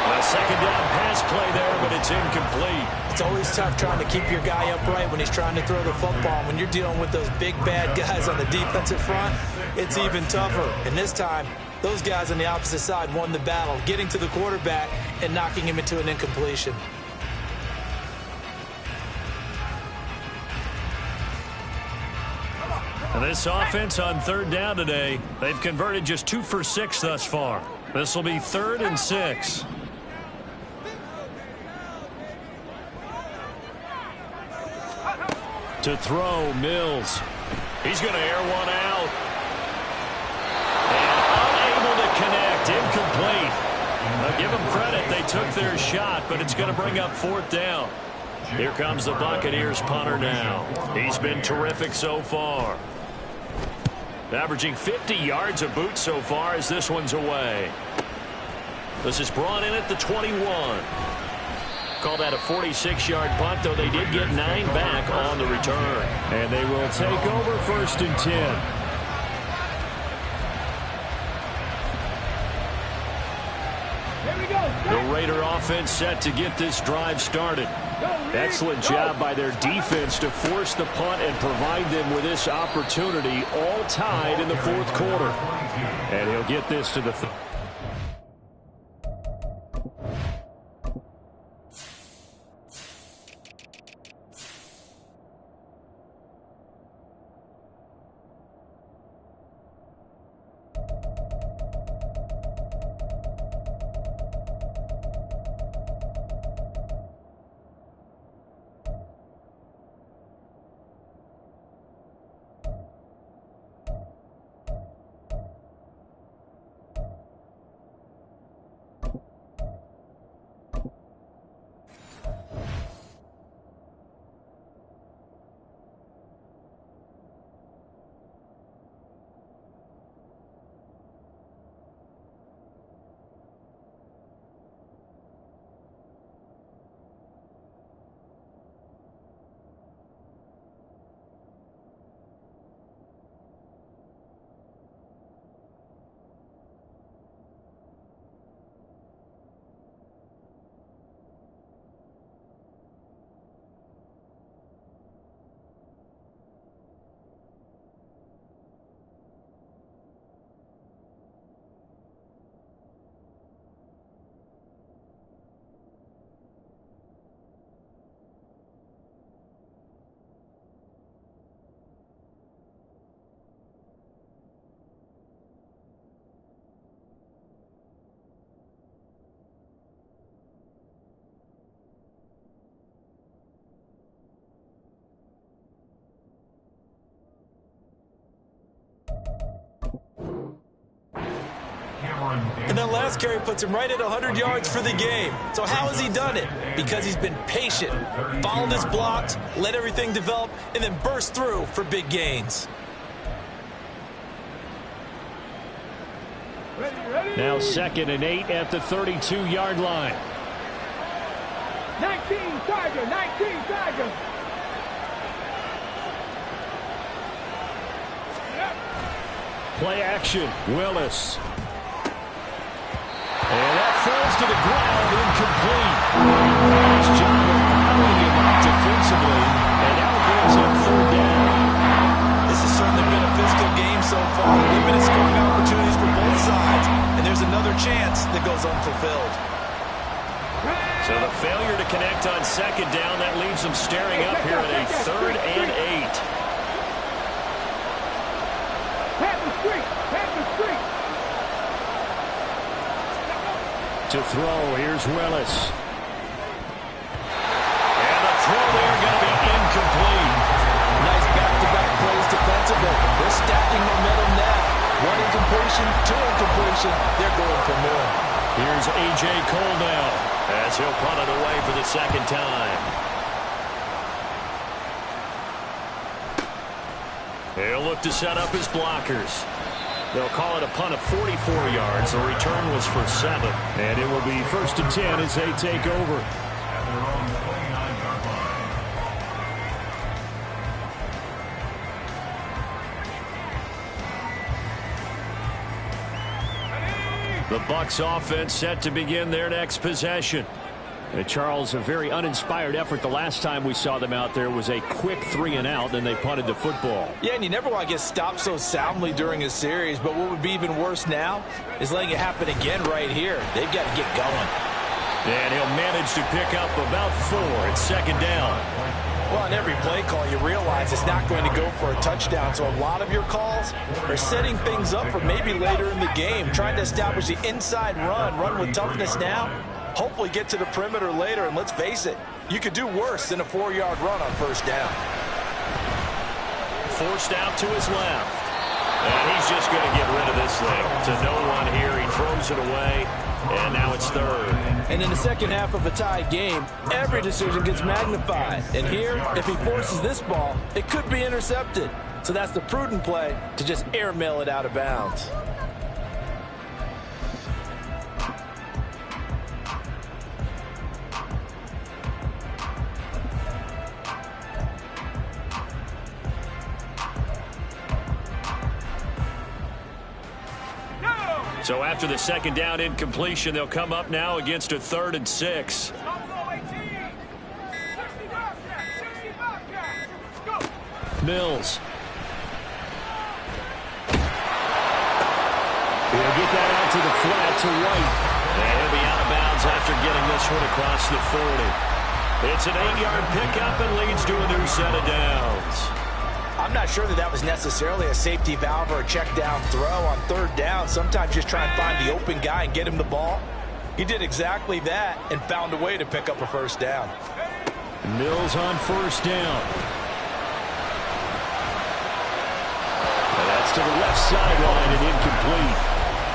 A second down pass play there, but it's incomplete. It's always tough trying to keep your guy upright when he's trying to throw the football. When you're dealing with those big, bad guys on the defensive front, it's even tougher. And this time, those guys on the opposite side won the battle, getting to the quarterback and knocking him into an incompletion. And this offense on third down today, they've converted just 2 for 6 thus far. This will be 3rd and 6. To throw, Mills. He's going to air one out. And unable to connect. Incomplete. Now give them credit. They took their shot, but it's going to bring up 4th down. Here comes the Buccaneers punter now. He's been terrific so far. Averaging 50 yards a boot so far as this one's away. This is brought in at the 21. Call that a 46-yard punt, though they did get 9 back on the return. And they will take over 1st and 10. Here we go. The Raider offense set to get this drive started. Excellent job by their defense to force the punt and provide them with this opportunity, all tied in the 4th quarter. And he'll get this to the And that last carry puts him right at 100 yards for the game. So how has he done it? Because he's been patient, followed his blocks, let everything develop, and then burst through for big gains. Now 2nd and 8 at the 32-yard line. 19 Tiger, 19 Tiger. Play action, Willis. And that falls to the ground, incomplete. Nice job of piling him up defensively, and now brings up 3rd down. This has certainly been a physical game so far. Limited scoring opportunities for both sides, and there's another chance that goes unfulfilled. So the failure to connect on 2nd down, that leaves them staring up here at a 3rd and 8. Pass the street, pass the street. To throw, here's Willis. And the throw situation, they're going for more. Here's A.J. Cole now as he'll punt it away for the second time. He'll look to set up his blockers. They'll call it a punt of 44 yards. The return was for 7. And it will be 1st and 10 as they take over. At their own 29-yard line. The Bucs offense set to begin their next possession. Charles, a very uninspired effort. The last time we saw them out there was a quick 3-and-out, then they punted the football. Yeah, and you never want to get stopped so soundly during a series, but what would be even worse now is letting it happen again right here. They've got to get going. And he'll manage to pick up about 4 at 2nd down. Well, on every play call, you realize it's not going to go for a touchdown, so a lot of your calls are setting things up for maybe later in the game, trying to establish the inside run with toughness now, hopefully get to the perimeter later, and let's face it, you could do worse than a 4-yard run on 1st down. Forced out to his left. And he's just going to get rid of this thing. To no one here, he throws it away, and now it's 3rd. And in the second half of a tied game, every decision gets magnified. And here, if he forces this ball, it could be intercepted. So that's the prudent play, to just airmail it out of bounds. So after the 2nd down incompletion, they'll come up now against a 3rd and 6. Mills. He'll get that out to the flat to White. And he'll be out of bounds after getting this one across the 40. It's an 8-yard pickup and leads to a new set of downs. I'm not sure that was necessarily a safety valve or a check down throw on 3rd down. Sometimes just try and find the open guy and get him the ball. He did exactly that and found a way to pick up a 1st down. Mills on 1st down. And that's to the left sideline and incomplete.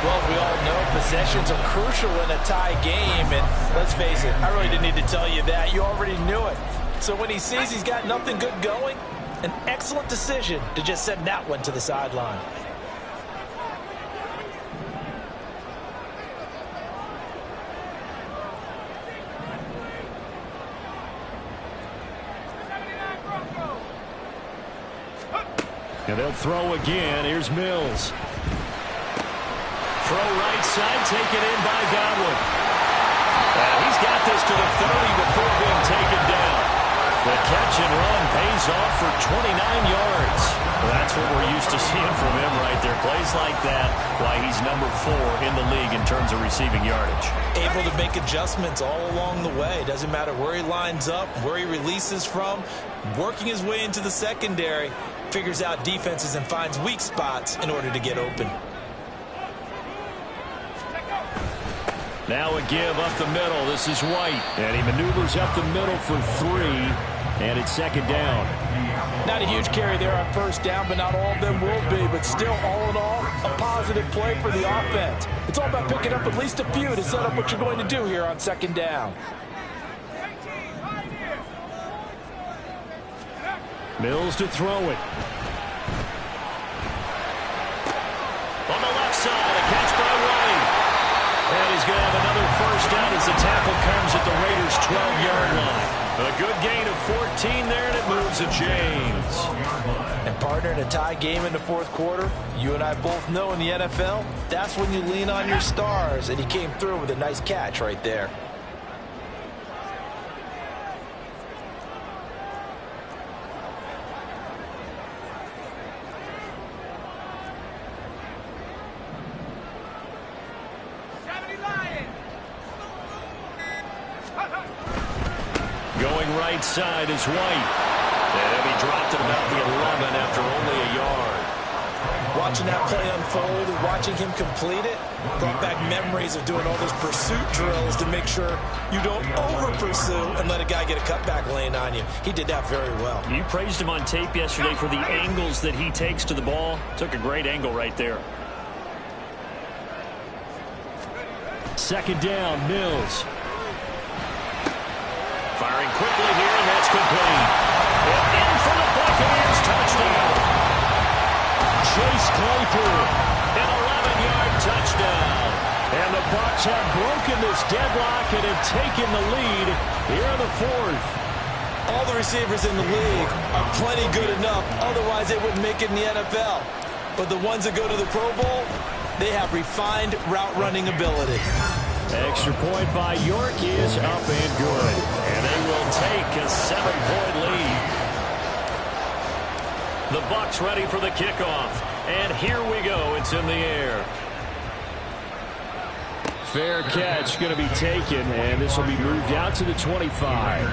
Well, as we all know, possessions are crucial in a tie game. And let's face it, I really didn't need to tell you that. You already knew it. So when he sees he's got nothing good going, an excellent decision to just send that one to the sideline. And they'll throw again. Here's Mills. Throw right side, taken in by Godwin. He's got this to the 30 before being taken down. The catch and run pays off for 29 yards. That's what we're used to seeing from him right there. Plays like that, why he's number 4 in the league in terms of receiving yardage. Able to make adjustments all along the way. Doesn't matter where he lines up, where he releases from. Working his way into the secondary, figures out defenses and finds weak spots in order to get open. Now a give up the middle. This is White. And he maneuvers up the middle for 3. And it's 2nd down. Not a huge carry there on 1st down, but not all of them will be. But still, all in all, a positive play for the offense. It's all about picking up at least a few to set up what you're going to do here on 2nd down. Mills to throw it. On the left side, a catch by White. And he's going to have another 1st down as the tackle comes at the Raiders' 12-yard line. A good gain of 14 there, and it moves to James. And partner, in a tie game in the 4th quarter, you and I both know in the NFL, that's when you lean on your stars, and he came through with a nice catch right there. Going right side is White. And he dropped it about the 11 after only a yard. Watching that play unfold and watching him complete it brought back memories of doing all those pursuit drills to make sure you don't over-pursue and let a guy get a cutback lane on you. He did that very well. You praised him on tape yesterday for the angles that he takes to the ball. Took a great angle right there. Second down, Mills. Firing quickly here, and that's complete. In for the Buccaneers, touchdown. Chase Claypool, an 11-yard touchdown. And the Bucs have broken this deadlock and have taken the lead here in the fourth. All the receivers in the league are plenty good enough, otherwise they wouldn't make it in the NFL. But the ones that go to the Pro Bowl, they have refined route running ability. Extra point by York is up and good. And they will take a 7-point lead. The Bucs ready for the kickoff. And here we go. It's in the air. Fair catch going to be taken, and this will be moved out to the 25.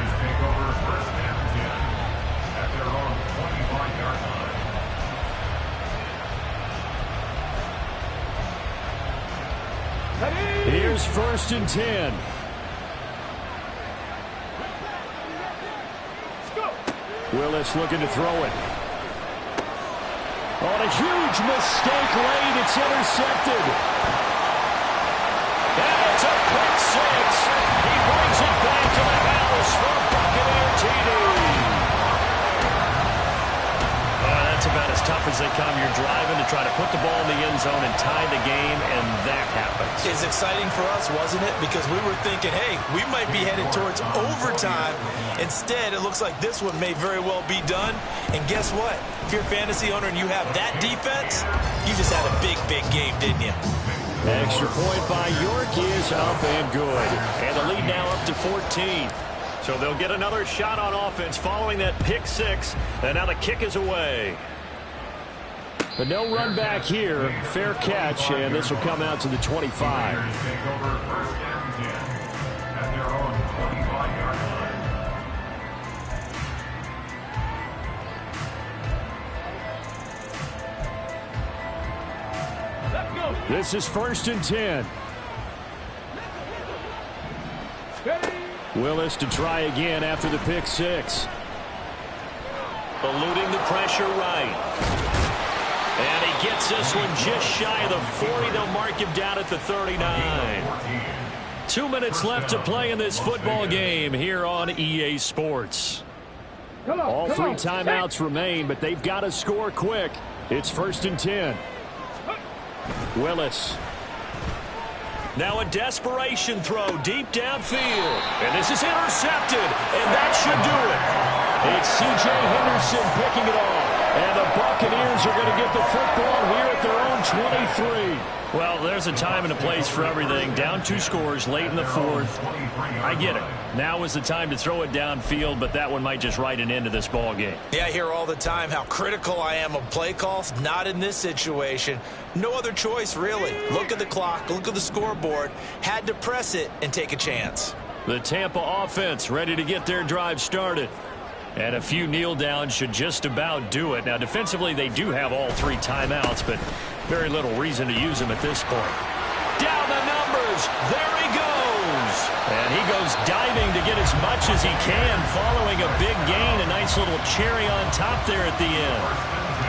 Here's 1st and 10. Willis looking to throw it. On a huge mistake late, it's intercepted. And it's a pick six. He brings it back to the house for Buccaneer TD. That's about as tough as they come. You're driving to try to put the ball in the end zone and tie the game, and that happens. It's exciting for us, wasn't it? Because we were thinking, hey, we might be headed towards overtime. Instead, it looks like this one may very well be done. And guess what? If you're a fantasy owner and you have that defense, you just had a big, big game, didn't you? Extra point by York is up and good. And the lead now up to 14. So they'll get another shot on offense following that pick six. And now the kick is away. But no run back here. Fair catch, and this will come out to the 25. This is 1st and 10. Willis to try again after the pick six. Eluding the pressure right. And he gets this one just shy of the 40. They'll mark him down at the 39. 2 minutes left to play in this football game here on EA Sports. All 3 timeouts remain, but they've got to score quick. It's 1st and 10. Willis. Now a desperation throw deep downfield. And this is intercepted. And that should do it. It's C.J. Henderson picking it off. And the Buccaneers are going to get the football here at their own 23. Well, there's a time and a place for everything. Down 2 scores late in the fourth. I get it. Now is the time to throw it downfield, but that one might just write an end to this ball game. Yeah, I hear all the time how critical I am of play calls. Not in this situation. No other choice, really. Look at the clock. Look at the scoreboard. Had to press it and take a chance. The Tampa offense ready to get their drive started. And a few kneel downs should just about do it. Now, defensively, they do have all 3 timeouts, but very little reason to use them at this point. Down the numbers. There he goes. And he goes diving to get as much as he can, following a big gain. A nice little cherry on top there at the end.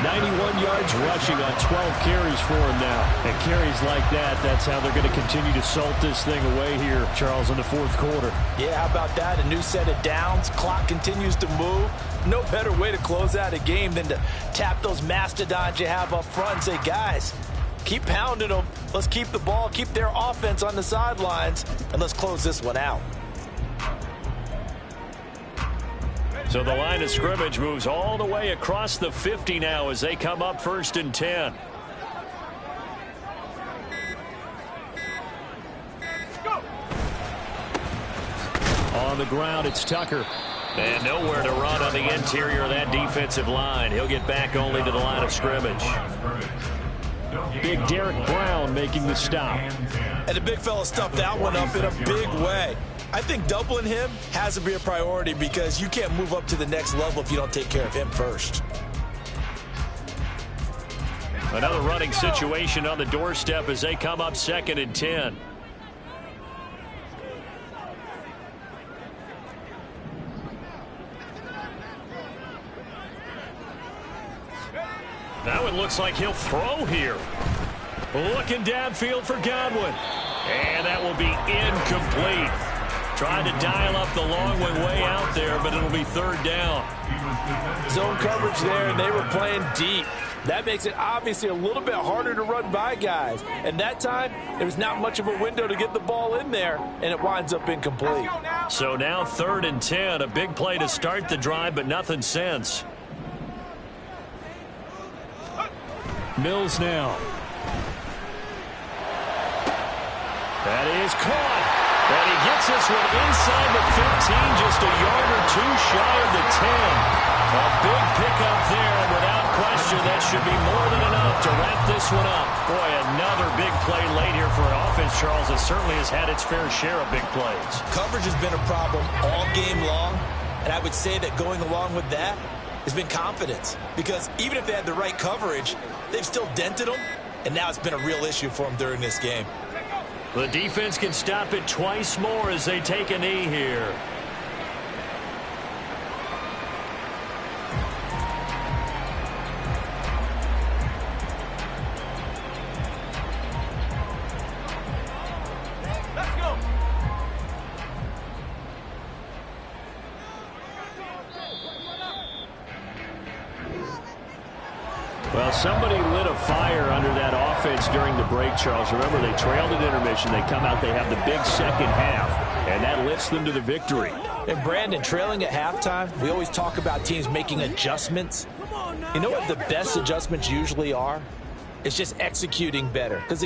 91 yards rushing on 12 carries for him now. And carries like that, that's how they're going to continue to salt this thing away here, Charles, in the fourth quarter. Yeah, how about that? A new set of downs. Clock continues to move. No better way to close out a game than to tap those mastodons you have up front and say, guys, keep pounding them. Let's keep the ball, keep their offense on the sidelines, and let's close this one out. So the line of scrimmage moves all the way across the 50 now as they come up 1st and 10. On the ground, it's Tucker. And nowhere to run on the interior of that defensive line. He'll get back only to the line of scrimmage. Big Derek Brown making the stop. And the big fella stuffed that one up in a big way. I think doubling him has to be a priority because you can't move up to the next level if you don't take care of him first. Another running situation on the doorstep as they come up 2nd and 10. That one looks like he'll throw here. Looking downfield for Godwin. And that will be incomplete. Trying to dial up the long one way out there, but it'll be third down. Zone coverage there, and they were playing deep. That makes it obviously a little bit harder to run by guys. And that time, there was not much of a window to get the ball in there, and it winds up incomplete. So now 3rd and 10, a big play to start the drive, but nothing since. Mills now. That is caught. And he gets this one inside the 15, just a yard or two shy of the 10. A big pickup there, and without question, that should be more than enough to wrap this one up. Boy, another big play late here for an offense, Charles, that certainly has had its fair share of big plays. Coverage has been a problem all game long, and I would say that going along with that has been confidence. Because even if they had the right coverage, they've still dented them, and now it's been a real issue for them during this game. The defense can stop it twice more as they take a knee here. Let's go. Well, somebody lit a fire under that offense during the break, Charles. Remember, they trailed at intermission. They come out, they have the big second half, and that lifts them to the victory. And Brandon, trailing at halftime, we always talk about teams making adjustments. You know what the best adjustments usually are? It's just executing better. Because